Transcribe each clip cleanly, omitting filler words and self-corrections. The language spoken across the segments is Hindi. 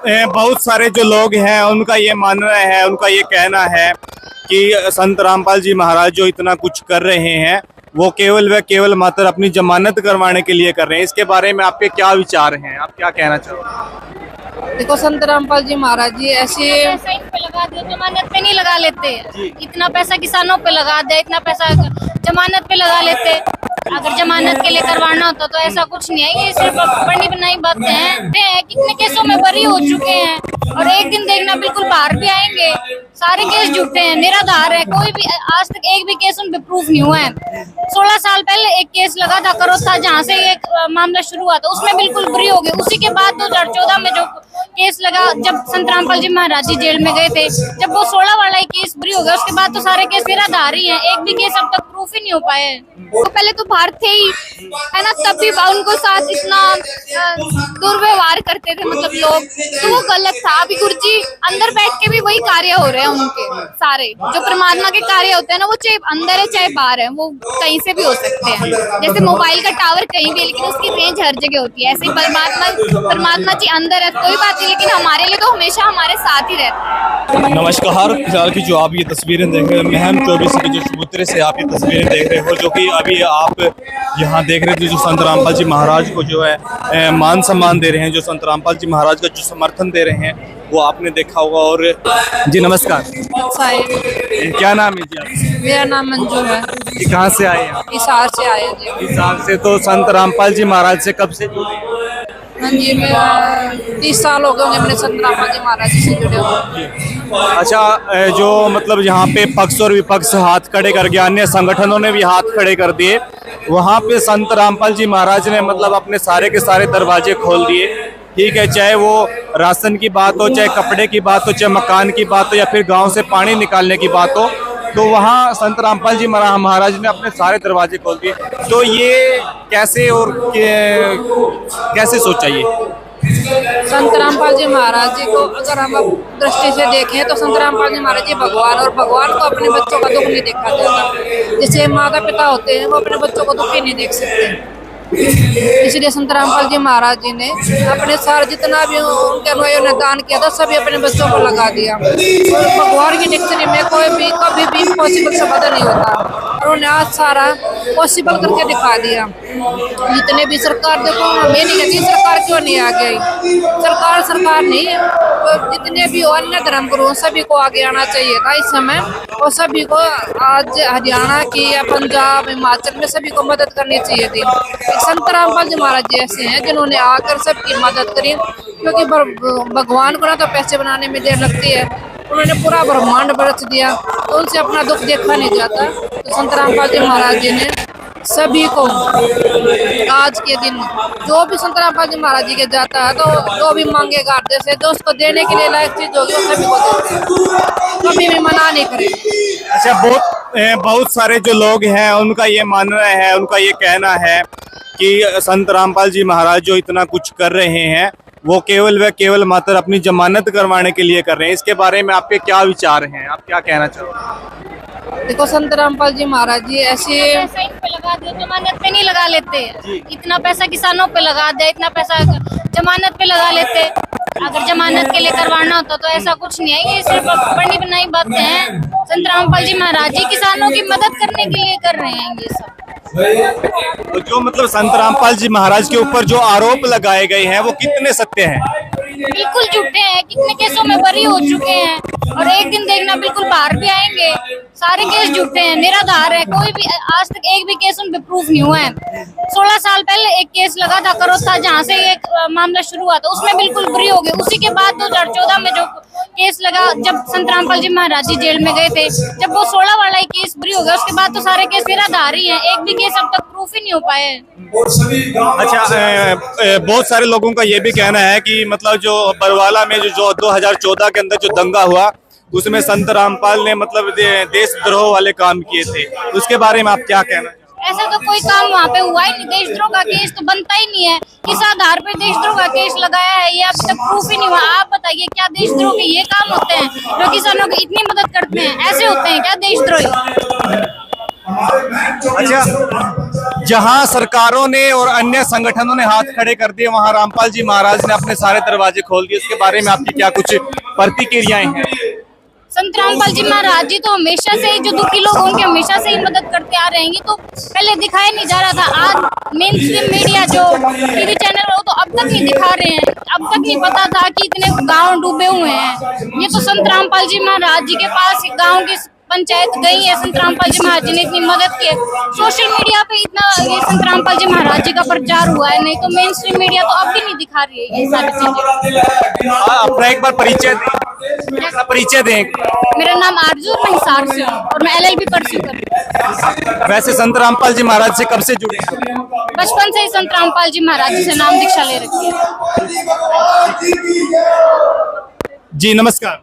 बहुत सारे जो लोग हैं उनका ये मानना है, उनका ये कहना है कि संत रामपाल जी महाराज जो इतना कुछ कर रहे हैं वो केवल व केवल मात्र अपनी जमानत करवाने के लिए कर रहे हैं। इसके बारे में आपके क्या विचार हैं, आप क्या कहना चाहोगे? देखो, संत रामपाल जी महाराज जी ऐसे पैसा इन पे लगा दो, जमानत पे नहीं लगा लेते। इतना पैसा किसानों पे लगा दे, इतना पैसा जमानत पे लगा लेते। अगर जमानत के लिए करवाना होता तो ऐसा कुछ नहीं है। ये सिर्फ बनी बनाई बातें हैं। कितने केसों में बरी हो चुके हैं और एक दिन देखना बिल्कुल बाहर भी आएंगे। सारे केस झूठे हैं, निराधार है। कोई भी आज तक एक भी केस उन पे प्रूफ नहीं हुआ है। 16 साल पहले एक केस लगा था करोथा, जहाँ से ये मामला शुरू हुआ था, उसमें बिल्कुल बरी हो गई। उसी के बाद 2014 में जो केस लगा, जब संत रामपाल जी महाराज जी जेल में गए थे, जब वो 16 वाला ही केस बरी हो गया, उसके बाद तो सारे केस निराधार ही हैं। एक भी केस अब तक प्रूफ ही नहीं हो पाए। तो पहले तो बाहर थे ही, है ना, तब भी उनको साथ इतना दुर्व्यवहार करते थे मतलब लोग, तो वो गलत था। अभी गुरुजी अंदर बैठ के भी वही कार्य हो रहे हैं उनके सारे, जो परमात्मा के कार्य होते हैं ना, वो चाहे अंदर है चाहे बाहर है, वो कहीं से भी हो सकते हैं। जैसे मोबाइल का टावर कहीं भी है, लेकिन उसकी रेंज हर जगह होती है। ऐसे ही परमात्मा जी अंदर है, कोई बात नहीं, लेकिन हमारे लिए तो हमेशा हमारे साथ ही रहते हैं। नमस्कार। फिलहाल की जो आप ये तस्वीरें देख रहे हैं, महम 24 के जो चबूतरे से आप ये तस्वीरें देख रहे हो, जो कि अभी आप यहाँ देख रहे थे, जो संत रामपाल जी महाराज को जो है मान सम्मान दे रहे हैं, जो संत रामपाल जी महाराज का जो समर्थन दे रहे हैं, वो आपने देखा होगा। और जी नमस्कार, क्या नाम है जी आपका? मेरा नाम मंजू है। जी कहाँ से आए हैं आप? हिसार से आए जी। हिसार से। तो संत रामपाल जी महाराज से कब से जुड़े हैं? हाँ जी, मैं 30 साल हो गए होंगे अपने संत रामपाल जी महाराज जी से जुड़े हुए। अच्छा, जो मतलब यहाँ पे पक्ष और विपक्ष हाथ खड़े कर गया, अन्य संगठनों ने भी हाथ खड़े कर दिए, वहाँ पे संत रामपाल जी महाराज ने मतलब अपने सारे के सारे दरवाजे खोल दिए। ठीक है, चाहे वो राशन की बात हो, चाहे कपड़े की बात हो, चाहे मकान की बात हो, या फिर गांव से पानी निकालने की बात हो, तो वहाँ संत रामपाल जी महाराज ने अपने सारे दरवाजे खोल दिए। तो ये कैसे और कैसे सोचा ये? संत रामपाल जी महाराज जी को अगर हम दृष्टि से देखें तो संत रामपाल जी महाराज जी भगवान, और भगवान को अपने बच्चों का दुख नहीं देखा जाता। जैसे माता पिता होते हैं, वो अपने बच्चों को दुख ही नहीं देख सकते। इसलिए संत रामपाल जी महाराज जी ने अपने सारे जितना भी उनके अनुयायियों ने दान किया था, सभी अपने बच्चों को लगा दिया। और भगवान की डिक्शनरी में कोई भी कभी भी इम्पॉसिबल शब्द नहीं होता, और उन्होंने आज सारा पॉसिबल करके दिखा दिया। जितने भी सरकार, देखो हमें नहीं कहती सरकार क्यों नहीं आ गई, सरकार नहीं है, तो जितने भी अन्य धर्म गुरु सभी को आगे आना चाहिए था इस समय, और सभी को आज हरियाणा की या पंजाब हिमाचल में सभी को मदद करनी चाहिए थी। संत रामपाल जी महाराज जी ऐसे हैं जिन्होंने आकर सबकी मदद करी, क्योंकि भगवान को ना तो पैसे बनाने में देर लगती है, उन्होंने पूरा ब्रह्मांड बरस दिया, तो उनसे अपना दुख देखा नहीं जाता। तो संत रामपाल जी महाराज जी ने सभी को आज के दिन जो भी संत रामपाल जी महाराज जी के जाता है, तो जो भी मांगेगा, जैसे जो उसको देने के लिए लायक चीज होगी वो सभी को देते, कभी भी मना नहीं करेंगे। अच्छा, बहुत सारे जो लोग हैं उनका ये मानना है, उनका ये कहना है कि संत रामपाल जी महाराज जो इतना कुछ कर रहे हैं वो केवल व केवल मात्र अपनी जमानत करवाने के लिए कर रहे हैं। इसके बारे में आपके क्या विचार हैं, आप क्या कहना चाहोगे? देखो, संत रामपाल जी महाराज जी ऐसे पैसा इन पे लगा दो, जमानत पे नहीं लगा लेते। इतना पैसा किसानों पे लगा दे, इतना पैसा जमानत पे लगा लेते। अगर जमानत के लिए करवाना होता तो ऐसा कुछ नहीं है। ये सिर्फ बनी बनाई बातें हैं। संत रामपाल जी महाराज जी किसानों की मदद करने के लिए कर रहे हैं ये सब। तो जो मतलब संत रामपाल जी महाराज के ऊपर जो आरोप लगाए गए हैं वो कितने सत्य हैं? बिल्कुल झूठे हैं। कितने केसों में बरी हो चुके हैं और एक दिन देखना बिल्कुल बाहर भी आएंगे। सारे केस झूठे हैं, निराधार है। कोई भी आज तक एक भी केस उन पे प्रूफ नहीं हुआ है। 16 साल पहले एक केस लगा था करोथा, जहाँ से ये मामला शुरू हुआ था, उसमें बिल्कुल बरी हो गई। उसी के बाद 2014 में जो केस लगा, जब संत रामपाल जी महाराज जी जेल में गए थे, जब वो 16 वाला ही केस बरी हो गया, उसके बाद तो सारे केस निराधार ही हैं। एक भी केस अब तक प्रूफ ही नहीं हो पाए। अच्छा, बहुत सारे लोगों का ये भी कहना है कि मतलब जो बरवाला में जो 2014 के अंदर जो दंगा हुआ, उसमें संत रामपाल ने मतलब देशद्रोह वाले काम किए थे। उसके बारे में आप क्या कहना? ऐसा तो कोई काम वहाँ पे हुआ ही नहीं। देशद्रोह का केस तो बनता ही नहीं है। किस आधार पर देशद्रोह का केस लगाया है, ये अब तक प्रूफ ही नहीं हुआ। आप बताइए, क्या देशद्रोह के ये काम होते हैं जो किसानों की इतनी मदद करते हैं? ऐसे होते हैं क्या देशद्रोही? अच्छा, जहां सरकारों ने और अन्य संगठनों ने हाथ खड़े कर दिए, वहां रामपाल जी महाराज ने अपने सारे दरवाजे खोल दिए। इसके बारे में आपकी क्या कुछ प्रतिक्रियाएं हैं? संत रामपाल जी महाराज जी तो हमेशा से ही जो दुखी लोग होंगे हमेशा से ही मदद करते आ रहे हैं। ये तो पहले दिखाया नहीं जा रहा था, आज मेन स्ट्रीम मीडिया जो टीवी चैनल वो तो अब तक नहीं दिखा रहे हैं। अब तक नहीं पता था कि इतने गांव डूबे हुए हैं। ये तो संत रामपाल जी महाराज जी के पास गांव की पंचायत गई है, संत रामपाल जी महाराज जी ने इतनी मदद की है। सोशल मीडिया पे इतना ये संत रामपाल जी महाराज जी का प्रचार हुआ है, नहीं तो मेन स्ट्रीम मीडिया तो अब भी नहीं दिखा रही है ये सारी चीजें। अपना एक बार परिचय दें। मेरा नाम आरजू और मैं हिसार से हूँ और मैं LLB परस्यू कर रही हूँ। वैसे संत रामपाल जी महाराज से कब से जुड़े? बचपन से ही संत रामपाल जी महाराज जी से नाम दीक्षा ले रखी है। जी नमस्कार।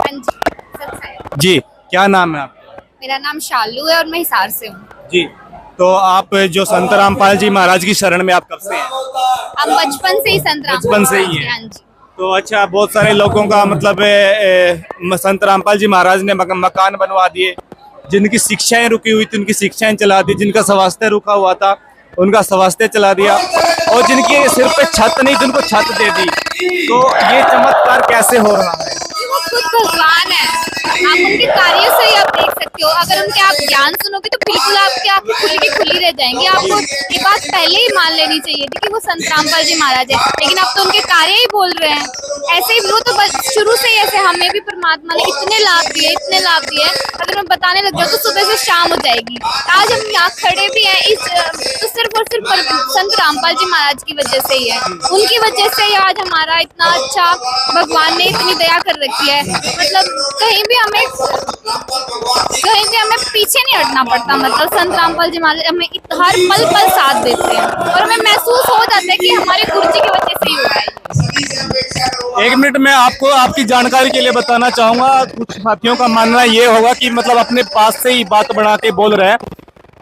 हाँ जी, जी क्या नाम है आपका? मेरा नाम शालू है और मैं हिसार से हूँ। जी, तो आप जो संत रामपाल जी महाराज की शरण में आप कब से हैं? हम बचपन से ही बचपन से ही है। हाँ जी। तो अच्छा, बहुत सारे लोगों का मतलब संत रामपाल जी महाराज ने मकान बनवा दिए, जिनकी शिक्षाएं रुकी हुई थी उनकी शिक्षाएं चला दी, जिनका स्वास्थ्य रुका हुआ था उनका स्वास्थ्य चला दिया, और जिनके सिर पे छत नहीं थी उनको छत दे दी। तो ये चमत्कार कैसे हो रहा है? वो खुद भगवान है, आप उनके कार्यों से ही आप देख सकते हो। अगर उनके आप ज्ञान सुनोगे तो बिल्कुल आपकी आंखें खुली की खुली रह जाएंगी। आपको ये बात पहले ही मान लेनी चाहिए थी कि वो संत रामपाल जी महाराज है, लेकिन आप तो उनके कार्य ही बोल रहे हैं। ऐसे ही वो तो शुरू से ही ऐसे हमें भी परमात्मा ने इतने लाभ दिए, इतने लाभ दिए, अगर मैं बताने लग जाऊँ तो सुबह से शाम हो जाएगी। आज हम यहाँ खड़े भी हैं तो सिर्फ और सिर्फ संत रामपाल जी महाराज की वजह से ही है। उनकी वजह से ही आज हमारा इतना अच्छा भगवान ने इतनी दया कर रखी है। मतलब कहीं भी हमें पीछे नहीं हटना पड़ता। मतलब संत रामपाल जी महाराज हमें हर पल पल साथ देते हैं और हमें महसूस हो जाता है कि हमारे गुरु जी की वजह से ही हो रहा है। एक मिनट में आपको आपकी जानकारी के लिए बताना चाहूंगा, कुछ साथियों का मानना ये होगा कि मतलब अपने पास से ही बात बना के बोल रहे हैं,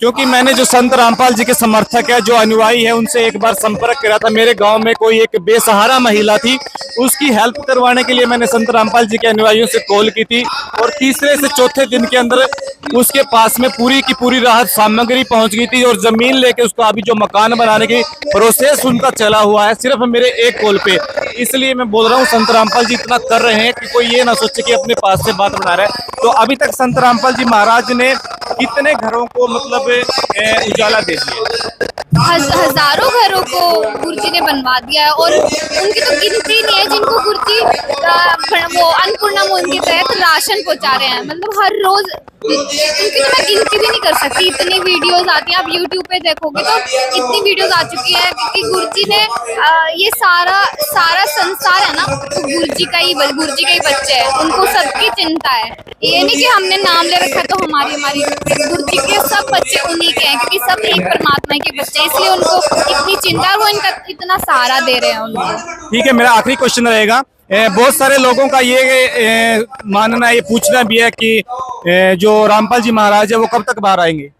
क्योंकि मैंने जो संत रामपाल जी के समर्थक है, जो अनुयायी है, उनसे एक बार संपर्क किया था। मेरे गांव में कोई एक बेसहारा महिला थी, उसकी हेल्प करवाने के लिए मैंने संत रामपाल जी के अनुयायियों से कॉल की थी, और तीसरे से चौथे दिन के अंदर उसके पास में पूरी की पूरी राहत सामग्री पहुंच गई थी, और जमीन लेके उसको अभी जो मकान बनाने की प्रोसेस उनका चला हुआ है, सिर्फ मेरे एक कॉल पे। इसलिए मैं बोल रहा हूँ संत रामपाल जी इतना कर रहे हैं कि कोई ये ना सोचे कि अपने पास से बात बना रहा है। तो अभी तक संत रामपाल जी महाराज ने कितने घरों को मतलब उजाला दे दिया? हजारों घरों को गुरुजी ने बनवा दिया है, और उनकी तो गिनती नहीं है जिनको गुरुजी वो अन्नपूर्णा मुहिम के तहत राशन पहुंचा रहे हैं। मतलब हर रोज उनकी तो मैं गिनती भी नहीं कर सकती, इतनी वीडियोस आती हैं। आप यूट्यूब पे देखोगे तो इतनी वीडियोस आ चुकी है, क्योंकि गुरुजी ने ये सारा संसार है ना, तो गुरुजी का ही बच्चे हैं, उनको सबकी चिंता है। ये नहीं कि हमने नाम ले रखा तो हमारी गुरुजी के सब बच्चे उन्हीं के हैं, क्योंकि सब एक परमात्मा के बच्चे, इसलिए उनको इतनी चिंता है, वो इनका इतना सहारा दे रहे हैं उनको। ठीक है, मेरा आखिरी क्वेश्चन रहेगा। बहुत सारे लोगों का ये मानना, ये पूछना भी है कि जो रामपाल जी महाराज है वो कब तक बाहर आएंगे?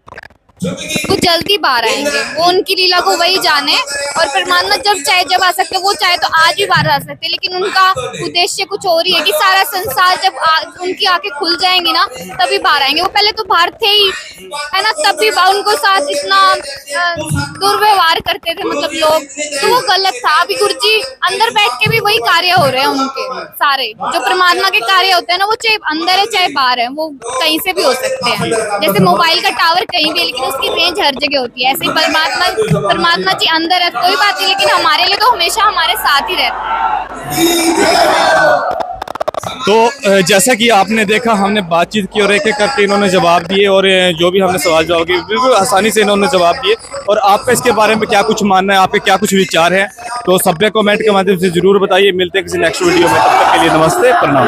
वो जल्दी बाहर आएंगे, वो उनकी लीला को वही जाने। और परमात्मा जब आ सकते, वो चाहे तो आज भी बाहर आ सकते, लेकिन उनका उद्देश्य कुछ और ही है कि सारा संसार जब उनकी आंखें खुल जाएंगी ना, तभी बाहर आएंगे। वो पहले तो बाहर थे ही, है ना, तब भी उनको साथ इतना दुर्व्यवहार करते थे मतलब लोग, तो वो गलत था। अभी गुरुजी अंदर बैठ के भी वही कार्य हो रहे हैं उनके सारे, जो परमात्मा के कार्य होते हैं ना, वो चाहे अंदर है चाहे बाहर है, वो कहीं से भी हो सकते हैं। जैसे मोबाइल का टावर कहीं भी, लेकिन उसकी रेंज हर जगह होती है, ऐसे ही परमात्मा जी अंदर है, कोई बात नहीं, लेकिन हमारे लिए तो हमेशा हमारे साथ ही रहते हैं। तो जैसा कि आपने देखा, हमने बातचीत की और एक एक करके इन्होंने जवाब दिए, और जो भी हमने सवाल जवाब किए बिल्कुल आसानी से इन्होंने जवाब दिए। और आपका इसके बारे में क्या कुछ मानना है, आपके क्या कुछ विचार है, तो सभ्य कमेंट के माध्यम से जरूर बताइए। मिलते हैं किसी नेक्स्ट वीडियो में, तब तक के लिए नमस्ते, प्रणाम।